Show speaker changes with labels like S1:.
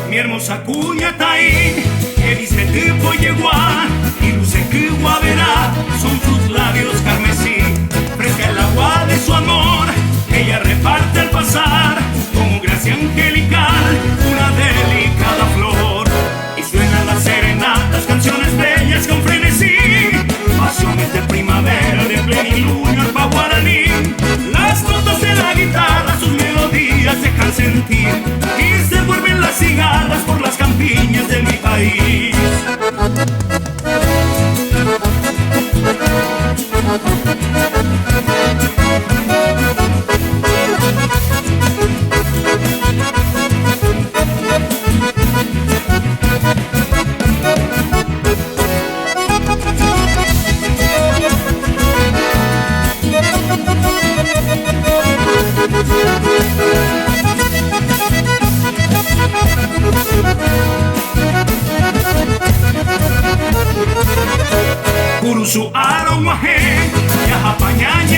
S1: Mi hermosa cuña taín, que viste tipo yeguá, y luce que guaverá, son sus labios carmesí, fresca el agua de su amor, que ella reparte al pasar, como gracia angelical, una delicada flor. Y suenan las serenatas, canciones bellas con frenesí, pasiones de primavera, de plenitud, arpa guaraní, las notas de la guitarra, sus melodías dejan sentir, y se vuelven las cigarras por las campiñas de mi país. Curuzu aromaje, yaja pañaña